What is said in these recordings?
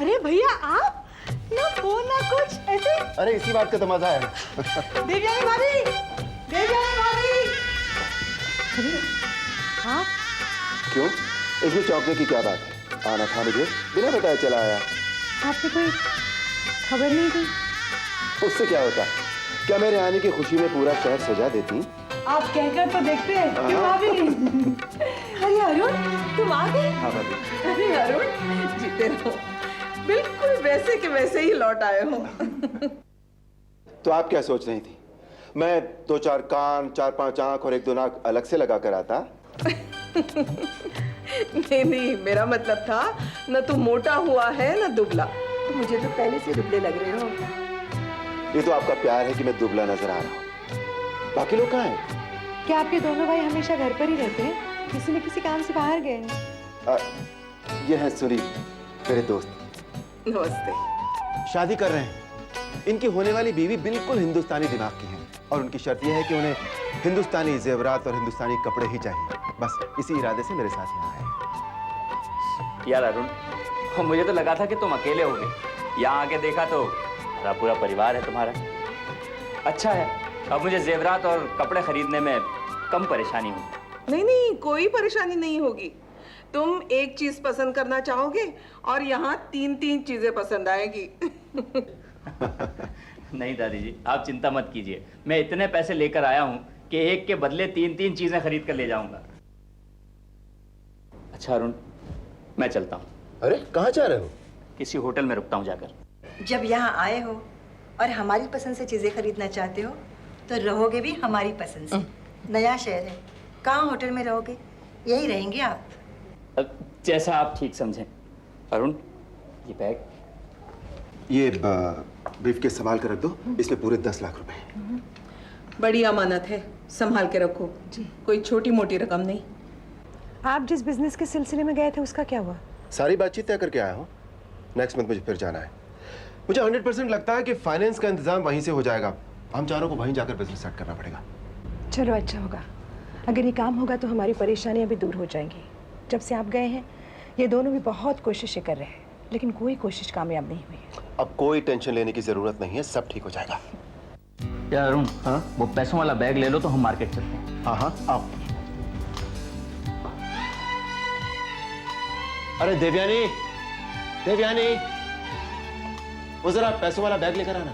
अरे भैया आप ना फोन ना कुछ ऐसे। अरे इसी बात का तो मजा है। देवयानी भाभी, देवयानी भाभी। अरे आप क्यों? इसमें चौंकने की क्या बात है? आना था मुझे, बिना बताए चला आया। आपने कोई खबर नहीं दी? उससे क्या होता? क्या मेरे आने की खुशी में पूरा शहर सजा देती? आप कहकर तो देखते हैं क्यों भाभी? अरे अरुण तुम आ गए? हाँ भाभी। अरे अरुण जीते रहो, बिल्कुल वैसे के वैसे ही लौट आए हो। तो आप क्या सोच रही थी? मैं 2-4 कान, 4-5 आंख और 1-2 नाक अलग से लगा कर आता? नहीं नहीं, मेरा मतलब था न तू मोटा हुआ है न दुबला, तो मुझे तो पहले से दुबले लग रहे हो। ये तो आपका प्यार है कि मैं दुबला नजर आ रहा हूँ। बाकी लोग कहाँ हैं? क्या आपके दोनों भाई हमेशा घर पर ही रहते हैं? किसी न किसी काम से बाहर गए हैं? ये है सुनील, मेरे दोस्त। नमस्ते। शादी कर रहे हैं। इनकी होने वाली बीवी बिल्कुल हिंदुस्तानी दिमाग की है और उनकी शर्त यह है कि उन्हें हिंदुस्तानी जेवरात और हिंदुस्तानी कपड़े ही चाहिए। बस इसी इरादे से मेरे साथ यहाँ आए। यार अरुण, मुझे तो लगा था कि तुम अकेले होगे। यहाँ आके देखा तो पूरा पूरा परिवार है तुम्हारा। अच्छा है, अब मुझे जेवरात और कपड़े खरीदने में कम परेशानी हुई। नहीं नहीं, कोई परेशानी नहीं होगी। तुम एक चीज पसंद करना चाहोगे और यहाँ 3-3 चीजें पसंद आएगी। नहीं दादी जी, आप चिंता मत कीजिए। मैं इतने पैसे लेकर आया हूँ कि एक के बदले 3-3 चीजें खरीद कर ले जाऊंगा। अच्छा अरुण, मैं चलता हूँ। अरे कहाँ जा रहे हो? किसी होटल में रुकता हूँ जाकर। जब यहाँ आए हो और हमारी पसंद से चीज़ें खरीदना चाहते हो तो रहोगे भी हमारी पसंद से। नया शहर है, कहाँ होटल में रहोगे? यही रहेंगे आप। जैसा आप ठीक समझें। अरुण, ये बैग। ये ब्रीफकेस संभाल कर रख दो, इसमें पूरे 10 लाख रुपए हैं। बड़ी अमानत है, संभाल के रखो जी। कोई छोटी मोटी रकम नहीं। आप जिस बिजनेस के सिलसिले में गए थे उसका क्या हुआ? सारी बातचीत तय करके आया हूँ। नेक्स्ट मंथ मुझे फिर जाना है। मुझे 100% लगता है कि फाइनेंस का इंतजाम वहीं से हो जाएगा। हम चारों को वहीं जाकर बिजनेस सेट करना पड़ेगा। चलो अच्छा होगा। अगर ये काम होगा तो हमारी परेशानियां भी दूर हो जाएंगी। जब से आप गए हैं ये दोनों भी बहुत कोशिशें कर रहे हैं, लेकिन कोई कोशिश कामयाब नहीं हुई है। अब कोई टेंशन लेने की जरूरत नहीं है, सब ठीक हो जाएगा। यार अरुण, हाँ? वो पैसों वाला बैग ले लो तो हम मार्केट चलते हैं। हाँ हाँ आओ। अरे देवयानी, देवयानी, वो जरा पैसों वाला बैग लेकर आना।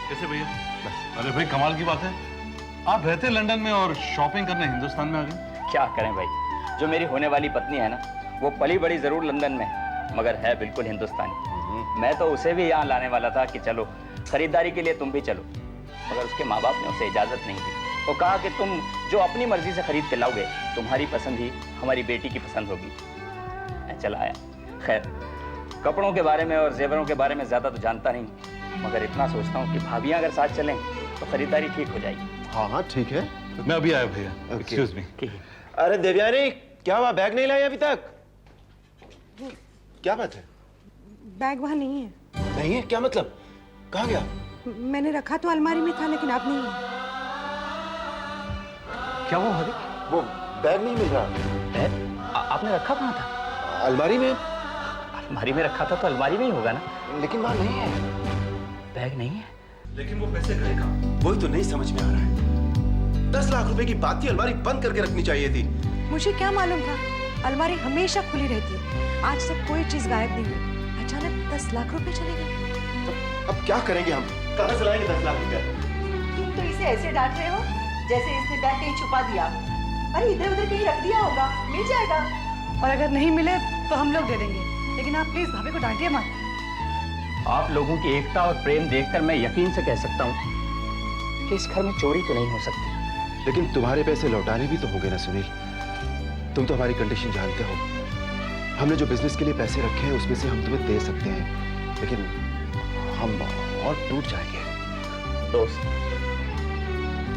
कैसे भैया? अरे भाई कमाल की बात है, आप रहते लंदन में और शॉपिंग करने हिंदुस्तान में आ गए। क्या करें भाई, जो मेरी होने वाली पत्नी है ना, वो पली बड़ी जरूर लंदन में मगर है बिल्कुल हिंदुस्तानी। मैं तो उसे भी यहाँ लाने वाला था कि चलो खरीदारी के लिए तुम भी चलो, मगर उसके माँ बाप ने उसे इजाजत नहीं दी। वो कहा कि तुम जो अपनी मर्जी से खरीद के लाओगे, तुम्हारी पसंद ही हमारी बेटी की पसंद होगी। मैं चला आया। खैर, कपड़ों के बारे में और जेवरों के बारे में ज्यादा तो जानता नहीं, मगर इतना सोचता हूँ कि भाभियाँ अगर साथ चलें तो खरीदारी ठीक हो जाएगी। हाँ हाँ ठीक है। मैं अभी आया भैया, एक्सक्यूज मी। अरे देवयानी, क्या हुआ? बैग नहीं लाए अभी तक? क्या बात है? बैग वहाँ नहीं है। नहीं है? क्या मतलब? कहाँ गया? मैंने रखा तो अलमारी में था, लेकिन अब नहीं है। क्या वो हरी? वो बैग नहीं मिल रहा। आपने रखा कहाँ था? अलमारी में। अलमारी में रखा था तो अलमारी में ही होगा ना। लेकिन वहाँ नहीं है। बैग नहीं है? लेकिन वो पैसे गए कहाँ? वही तो नहीं समझ में आ रहा है। 10 लाख रुपए की बात थी, अलमारी बंद करके रखनी चाहिए थी। मुझे क्या मालूम था? अलमारी हमेशा खुली रहती है, आज तक कोई चीज गायब नहीं हुई। अचानक 10 लाख रुपए चले गए। तो अब क्या करेंगे हम? कहाँ से लाएंगे 10 लाख रुपए? तुम तो इसे ऐसे डांट रहे हो जैसे इसने बैग कहीं छुपा दिया। अरे इधर उधर कहीं रख दिया होगा, मिल जाएगा। और अगर नहीं मिले तो हम लोग दे देंगे, लेकिन आप प्लीज भाभी को डांटिए मत। आप लोगों की एकता और प्रेम देखकर मैं यकीन से कह सकता हूँ कि इस घर में चोरी तो नहीं हो सकती। लेकिन तुम्हारे पैसे लौटाने भी तो होंगे ना सुनील। तुम तो हमारी कंडीशन जानते हो। हमने जो बिजनेस के लिए पैसे रखे हैं उसमें से हम तुम्हें दे सकते हैं, लेकिन हम और टूट जाएंगे। दोस्त,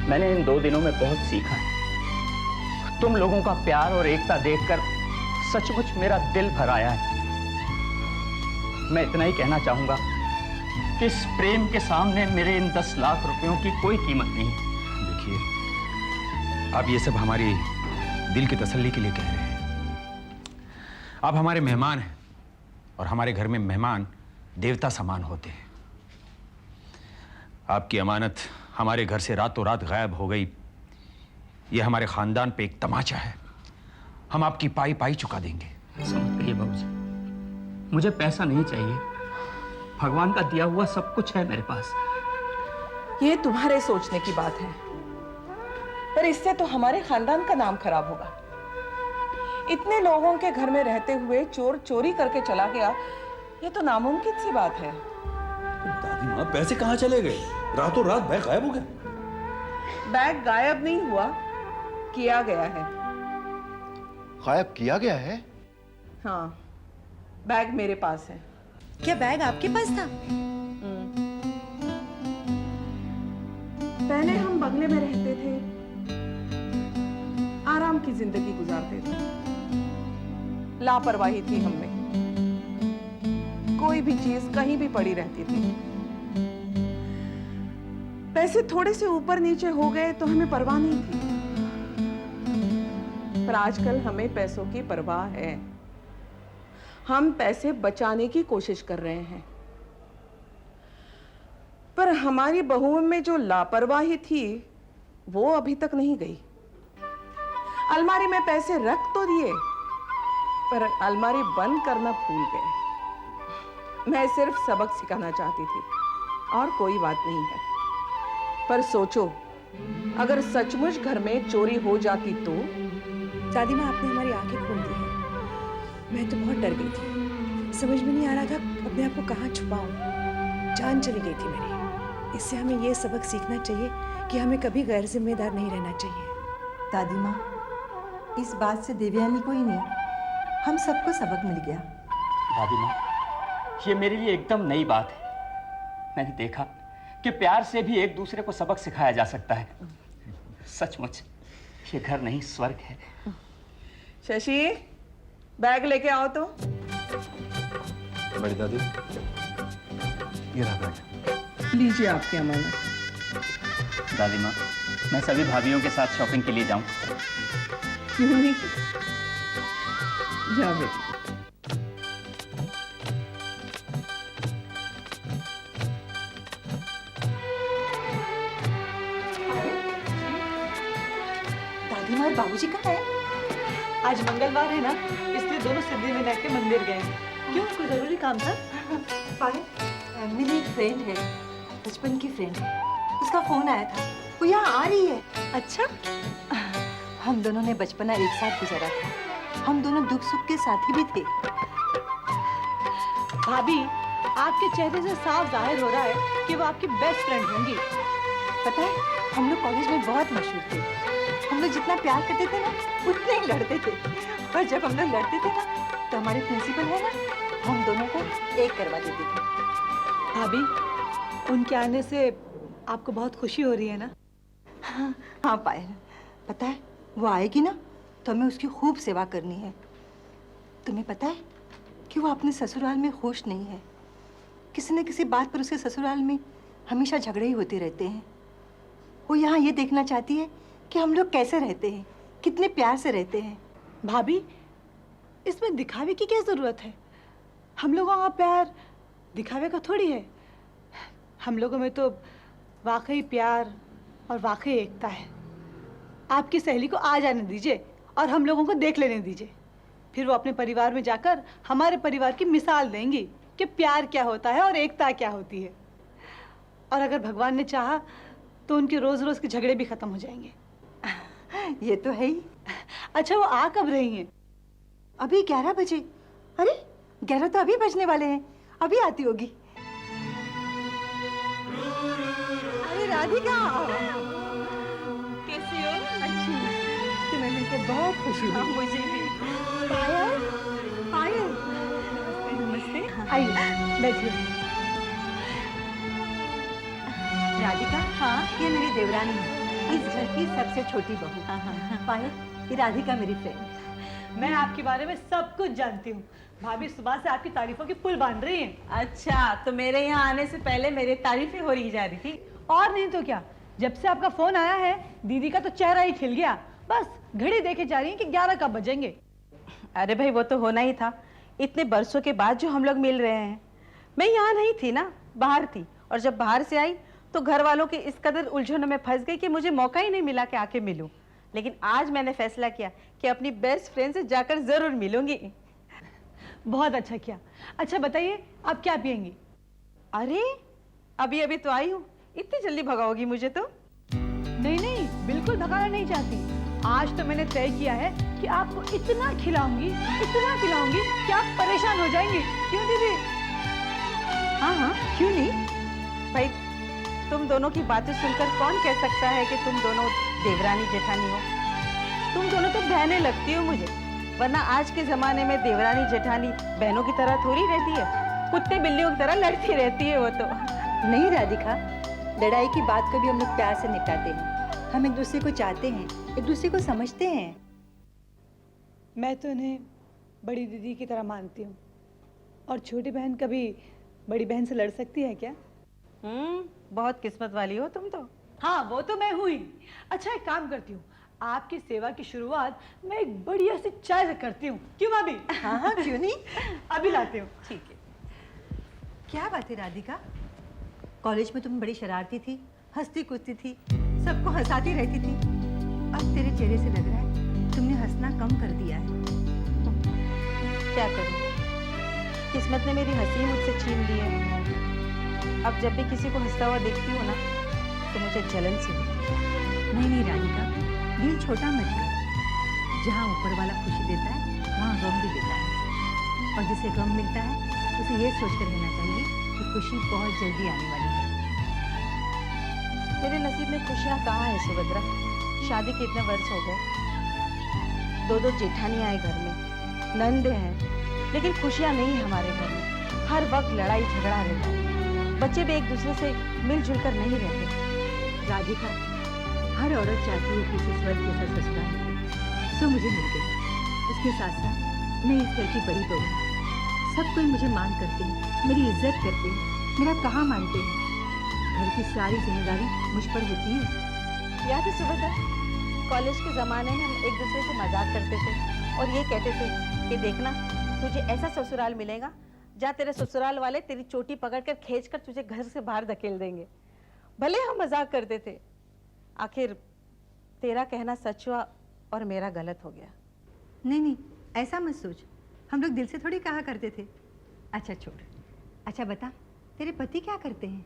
मैंने इन 2 दिनों में बहुत सीखा है। तुम लोगों का प्यार और एकता देखकर सचमुच मेरा दिल भर आया है। मैं इतना ही कहना चाहूंगा कि इस प्रेम के सामने मेरे इन 10 लाख रुपयों की कोई कीमत नहीं। देखिए, आप ये सब हमारी दिल की तसल्ली के लिए कह रहे हैं, आप हमारे मेहमान हैं और हमारे घर में मेहमान देवता समान होते हैं। आपकी अमानत हमारे घर से रातों रात गायब हो गई, यह हमारे खानदान पे एक तमाचा है। हम आपकी पाई पाई चुका देंगे। समझ गई बाबूजी, मुझे पैसा नहीं चाहिए, भगवान का दिया हुआ सब कुछ है मेरे पास। ये तुम्हारे सोचने की बात है, पर इससे तो हमारे खानदान का नाम खराब होगा। इतने लोगों के घर में रहते हुए चोर चोरी करके चला गया, ये तो नामुमकिन सी बात है। दादी माँ, पैसे कहाँ चले गए? रातों रात बैग गायब हो गया। बैग गायब नहीं हुआ, किया गया है। गायब किया गया है? हाँ, बैग मेरे पास है। क्या बैग आपके पास था? पहले हम बंगले में रहते थे, आराम की जिंदगी गुजारते थे। लापरवाही थी हम में, कोई भी चीज कहीं भी पड़ी रहती थी। पैसे थोड़े से ऊपर नीचे हो गए तो हमें परवाह नहीं थी, पर आजकल हमें पैसों की परवाह है। हम पैसे बचाने की कोशिश कर रहे हैं, पर हमारी बहुओं में जो लापरवाही थी वो अभी तक नहीं गई। अलमारी में पैसे रख तो दिए, पर अलमारी बंद करना भूल गए। मैं सिर्फ सबक सिखाना चाहती थी और कोई बात नहीं है। पर सोचो, अगर सचमुच घर में चोरी हो जाती तो? दादी माँ, आपने हमारी आंखें खोल दी हैं। मैं तो बहुत डर गई थी, समझ में नहीं आ रहा था अपने आप को कहाँ छुपाऊं। जान चली गई थी मेरी। इससे हमें ये सबक सीखना चाहिए कि हमें कभी गैर जिम्मेदार नहीं रहना चाहिए। दादी माँ, इस बात से देवयानी को ही नहीं, हम सबको सबक मिल गया। दादी माँ, ये मेरे लिए एकदम नई बात है। मैंने देखा कि प्यार से भी एक दूसरे को सबक सिखाया जा सकता है। सचमुच ये घर नहीं स्वर्ग है। शशि, बैग लेके आओ तो। बड़ी दादी, ये रहा बैग। लीजिए आपकी अमानत। दादी माँ, मैं सभी भाभियों के साथ शॉपिंग के लिए जाऊं? क्यों नहीं? जा बेटी। दादी माँ और बाबूजी कहाँ है? आज मंगलवार है ना, इसलिए दोनों सिद्धिविनायक के मंदिर गए हैं। क्यों, कोई जरूरी काम था? मेरी एक फ्रेंड है, बचपन की फ्रेंड है, उसका फोन आया था, वो यहाँ आ रही है। अच्छा, हम दोनों ने बचपना एक साथ गुजारा था, हम दोनों दुख सुख के साथी भी थे। भाभी, आपके चेहरे से साफ जाहिर हो रहा है कि वो आपकी बेस्ट फ्रेंड होंगी। पता है, हम लोग कॉलेज में बहुत मशहूर थे। हम लोग जितना प्यार करते थे ना, उतने ही लड़ते थे। और जब हम लोग लड़ते थे ना, तो हमारे प्रिंसिपल है ना, हम दोनों को एक करवा देते थे। भाभी, उनके आने से आपको बहुत खुशी हो रही है ना? हाँ पायल, पता है, वो आएगी ना तो हमें उसकी खूब सेवा करनी है। तुम्हें पता है कि वो अपने ससुराल में खुश नहीं है। किसी न किसी बात पर उसके ससुराल में हमेशा झगड़े ही होते रहते हैं। वो यहाँ ये देखना चाहती है कि हम लोग कैसे रहते हैं, कितने प्यार से रहते हैं। भाभी, इसमें दिखावे की क्या जरूरत है? हम लोगों का प्यार दिखावे का थोड़ी है। हम लोगों में तो वाकई प्यार और वाकई एकता है। आपकी सहेली को आ जाने दीजिए और हम लोगों को देख लेने दीजिए, फिर वो अपने परिवार में जाकर हमारे परिवार की मिसाल देंगी कि प्यार क्या होता है और एकता क्या होती है। और अगर भगवान ने चाहा तो उनके रोज रोज के झगड़े भी खत्म हो जाएंगे। ये तो है ही। अच्छा, वो आ कब रही हैं? अभी 11 बजे। अरे 11 तो अभी बजने वाले हैं, अभी आती होगी। अरे राधिका, कैसी हो? अच्छी, तुम्हें मिलकर बहुत खुशी हुई। मुझे भी। पायल, पायल, नमस्ते। आइए, बैठिए। राधिका, हाँ, ये मेरी देवरानी है, इस घर की सबसे छोटी बहू। पायल, ये राधिका मेरी फ्रेंड। मैं आपके बारे में सब कुछ जानती हूँ। भाभी सुबह से आपकी तारीफों की पुल बांध रही हैं। अच्छा, तो मेरे यहाँ आने से पहले मेरी तारीफें हो रही जा रही थी। और नहीं तो क्या, जब से आपका फोन आया है दीदी का तो चेहरा ही खिल गया। बस घड़ी देखे जा रही हैं कि 11 कब बजेंगे। अरे भाई वो तो होना ही था, इतने बरसों के बाद जो हम लोग मिल रहे हैं। मैं यहाँ नहीं थी ना, बाहर थी, और जब बाहर से आई तो घर वालों के इस कदर उलझनों में फंस गई कि मुझे मौका ही नहीं मिला कि आके मिलूं। लेकिन आज मैंने फैसला किया कि अपनी बेस्ट फ्रेंड से जाकर जरूर मिलूंगी। बहुत अच्छा किया। अच्छा बताइए, आप क्या पियेंगी? अरे अभी अभी तो आई हूँ, इतनी जल्दी भगाओगी मुझे तो? नहीं नहीं, बिल्कुल भगाना नहीं चाहती। आज तो मैंने तय किया है कि आपको इतना खिलाऊंगी कि आप परेशान हो जाएंगी। क्यों दीदी? हाँ हाँ, क्यों नहीं भाई। तुम दोनों की बातें सुनकर कौन कह सकता है कि तुम दोनों देवरानी जेठानी हो? तुम दोनों तो बहनें लगती हो मुझे, वरना आज के जमाने में देवरानी जेठानी बहनों की तरह थोड़ी रहती है, कुत्ते बिल्लियों की तरह लड़ती रहती है वो तो। नहीं राधिका, लड़ाई की बात कभी हम लोग प्यार से निपटाते हैं। हम एक दूसरे को चाहते हैं, एक दूसरे को समझते हैं। मैं तो उन्हें बड़ी दीदी की तरह मानती हूँ, और छोटी बहन कभी बड़ी बहन से लड़ सकती है क्या? बहुत किस्मत वाली हो तुम तो। हाँ वो तो मैं हुई। अच्छा एक काम करती हूँ, आपकी सेवा की शुरुआत मैं एक बढ़िया सी चाय से करती हूँ। क्यों भाभी? हाँ हाँ, क्यों नहीं। अभी लाती हूँ। ठीक है। क्या बात है राधिका, कॉलेज में तुम बड़ी शरारती थी, हंसती कूदती थी, सबको हंसाती रहती थी। अब तेरे चेहरे से लग रहा है तुमने हंसना कम कर दिया है। क्या करूं, किस्मत ने मेरी हंसी मुझसे छीन ली है। अब जब भी किसी को हंसता हुआ देखती हूँ ना तो मुझे जलन सी होती है। नहीं राधिका, दिल छोटा मत कर। जहाँ ऊपर वाला खुशी देता है वहाँ गम भी देता है, और जिसे गम मिलता है उसे ये सोचकर रहना चाहिए कि खुशी बहुत जल्दी आने वाली है। मेरे नसीब में खुशियाँ कहाँ है सुभद्रा? शादी के इतने वर्ष हो गए, दो दो जेठानी आए घर में, नंदे हैं, लेकिन खुशियाँ नहीं है हमारे घर में। हर वक्त लड़ाई झगड़ा रहता है, बच्चे भी एक दूसरे से मिलजुल कर नहीं रहते। राधिका, हर औरत चाहती है कि उसे स्वर्ग जैसा ससुराल मिले, सो मुझे मिल गई। उसके साथ साथ मैं इस घर की बड़ी बहू हूँ। सब कोई मुझे मान करते हैं, मेरी इज्जत करते हैं, मेरा कहाँ मानते हैं। घर की सारी जिम्मेदारी मुझ पर होती है। याद है सुभद्रा, कॉलेज के ज़माने में हम एक दूसरे से मजाक करते थे और ये कहते थे कि देखना तुझे ऐसा ससुराल मिलेगा जहाँ तेरे ससुराल वाले तेरी चोटी पकड़कर खींचकर तुझे घर से बाहर धकेल देंगे। भले हम मजाक करते थे, आखिर तेरा कहना सच हुआ और मेरा गलत हो गया। नहीं नहीं, ऐसा मत सोच, हम लोग दिल से थोड़ी कहा करते थे। अच्छा छोड़, अच्छा बता, तेरे पति क्या करते हैं?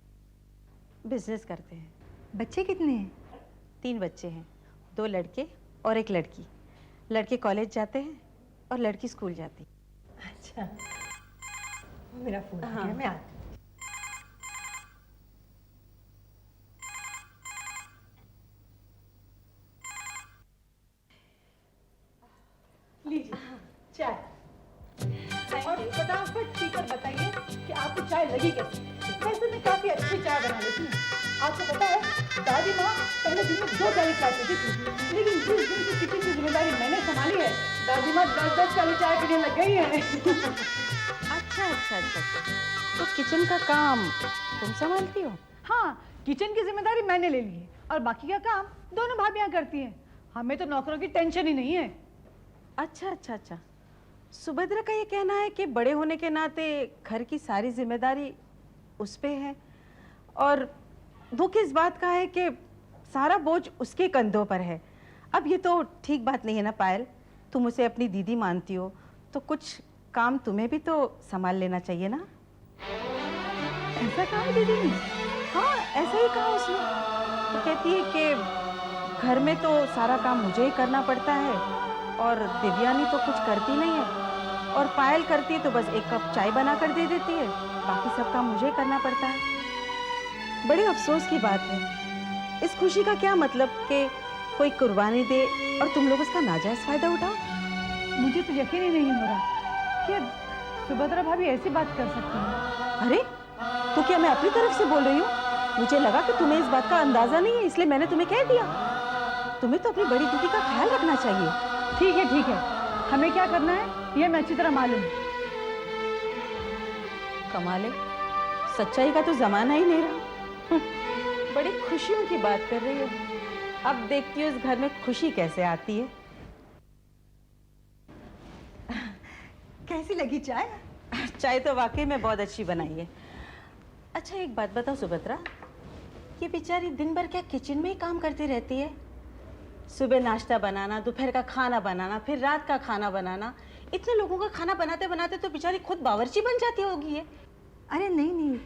बिजनेस करते हैं। बच्चे कितने हैं? 3 बच्चे हैं, 2 लड़के और 1 लड़की। लड़के कॉलेज जाते हैं और लड़की स्कूल जाती। अच्छा, मेरा फोन आ गया, मैं आती। लीजिए चाय, और फटाफट पीकर बताइए कि आपको चाय लगी कैसी। वैसे मैं काफी अच्छी चाय बना लेती हूँ। आपको पता है, दादी माँ पहले दिन में 2 प्याली चाय पीती थी, लेकिन जिस दिन से किचन की जिम्मेदारी मैंने संभाली है, दादी माँ 10-10 प्याली चाय पीने लग गई है। अच्छा अच्छा अच्छा, तो किचन का काम तुम संभालती हो? हाँ, किचन की जिम्मेदारी मैंने ले ली है और बाकी का काम दोनों भाभियाँ करती हैं। हमें तो नौकरों की टेंशन ही नहीं है। अच्छा अच्छा अच्छा, सुभद्रा का ये कहना है कि बड़े होने के नाते घर की सारी जिम्मेदारी उस पे है, और दुख इस बात का है कि सारा बोझ उसके कंधों पर है। अब ये तो ठीक बात नहीं है ना पायल, तुम उसे अपनी दीदी मानती हो तो कुछ काम तुम्हें भी तो संभाल लेना चाहिए ना। ऐसा कहा दीदी ने? हाँ ऐसा ही कहा उसने। तो कहती है कि घर में तो सारा काम मुझे ही करना पड़ता है और दिव्यानी तो कुछ करती नहीं है, और पायल करती है तो बस 1 कप चाय बना कर दे देती है, बाकी सब काम मुझे ही करना पड़ता है। बड़े अफसोस की बात है। इस खुशी का क्या मतलब कि कोई कुर्बानी दे और तुम लोग उसका नाजायज फायदा उठाओ। मुझे तो यकीन ही नहीं हो रहा कि सुभद्रा भाभी ऐसी बात कर सकती है। अरे तो क्या मैं अपनी तरफ से बोल रही हूँ? मुझे लगा कि तुम्हें इस बात का अंदाजा नहीं है, इसलिए मैंने तुम्हें कह दिया। तुम्हें तो अपनी बड़ी दीदी का ख्याल रखना चाहिए। ठीक है, हमें क्या करना है ये मैं अच्छी तरह मालूम है। कमाल है, सच्चाई का तो जमाना ही नहीं रहा। बड़ी खुशियों की बात कर रही हो। अब देखती हूँ इस घर में खुशी कैसे आती है। कैसी लगी चाय? चाय तो वाकई में बहुत अच्छी बनाई है। अच्छा एक बात बताओ सुभद्रा, ये बेचारी दिन भर क्या किचन में ही काम करती रहती है? सुबह नाश्ता बनाना, दोपहर का खाना बनाना, फिर रात का खाना बनाना। इतने लोगों का खाना बनाते बनाते तो बेचारी खुद बावर्ची बन जाती होगी है। अरे नहीं नहीं,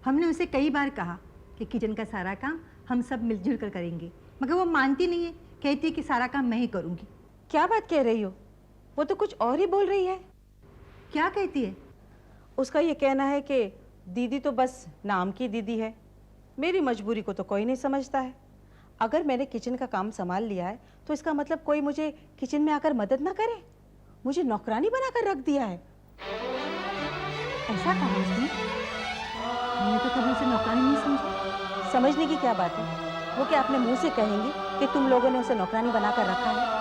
हमने उसे कई बार कहा कि किचन का सारा काम हम सब मिलजुल कर करेंगे, मगर वो मानती नहीं है, कहती है कि सारा काम मैं ही करूँगी। क्या बात कह रही हो? वो तो कुछ और ही बोल रही है। क्या कहती है? उसका ये कहना है कि दीदी तो बस नाम की दीदी है, मेरी मजबूरी को तो कोई नहीं समझता है। अगर मैंने किचन का काम संभाल लिया है तो इसका मतलब कोई मुझे किचन में आकर मदद ना करे, मुझे नौकरानी बनाकर रख दिया है। ऐसा कहा उसने? मैंने तो कभी उसे नौकरानी नहीं समझा। समझने की क्या बात है? वो क्या अपने मुंह से कहेंगी कि तुम लोगों ने उसे नौकरानी बनाकर रखा है?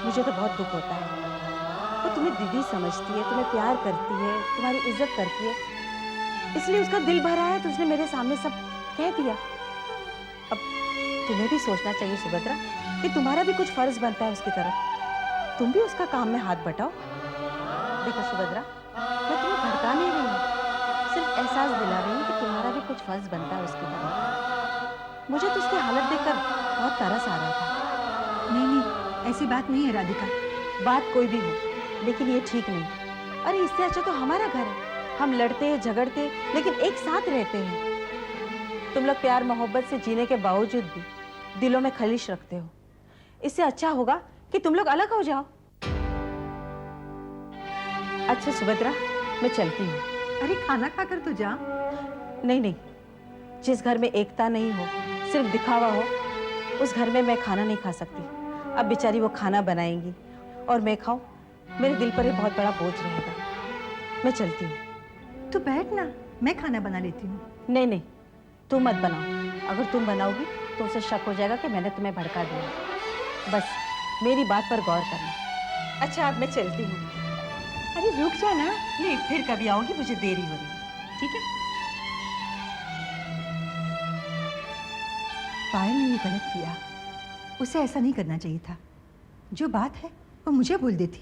मुझे तो बहुत दुख होता है। वो तुम्हें दीदी समझती है, तुम्हें प्यार करती है, तुम्हारी इज्जत करती है, इसलिए उसका दिल भरा है तो उसने मेरे सामने सब कह दिया। अब तुम्हें भी सोचना चाहिए सुभद्रा कि तुम्हारा भी कुछ फर्ज बनता है उसकी तरफ। तुम भी उसका काम में हाथ बटाओ। देखो सुभद्रा, मैं तुम्हें भड़का नहीं रही हूँ, सिर्फ एहसास दिला रही हूँ कि तुम्हारा भी कुछ फर्ज बनता है उसकी तरफ। मुझे तो उसकी हालत देखकर बहुत तरस आ रहा था। नहीं नहीं, ऐसी बात नहीं है राधिका। बात कोई भी हो, लेकिन ये ठीक नहीं। अरे इससे अच्छा तो हमारा घर है, हम लड़ते हैं झगड़ते लेकिन एक साथ रहते हैं। तुम लोग प्यार मोहब्बत से जीने के बावजूद भी दिलों में खलिश रखते हो। इससे अच्छा होगा कि तुम लोग अलग हो जाओ। अच्छा सुभद्रा, मैं चलती हूँ। अरे खाना खाकर तो जा। नहीं नहीं, जिस घर में एकता नहीं हो, सिर्फ दिखावा हो, उस घर में मैं खाना नहीं खा सकती। अब बेचारी वो खाना बनाएंगी और मैं खाऊं, मेरे दिल पर ये बहुत बड़ा बोझ रहेगा। मैं चलती हूँ। तू बैठ ना, मैं खाना बना लेती हूँ। नहीं नहीं, तुम मत बनाओ। अगर तुम बनाओगी तो उसे शक हो जाएगा कि मैंने तुम्हें भड़का दिया। बस मेरी बात पर गौर करना। अच्छा अब मैं चलती हूँ। अरे रुक जा ना। नहीं, फिर कभी आऊंगी, मुझे देरी हो रही है। ठीक है? पायल ने ये गलत किया, उसे ऐसा नहीं करना चाहिए था। जो बात है वो मुझे बोल देती।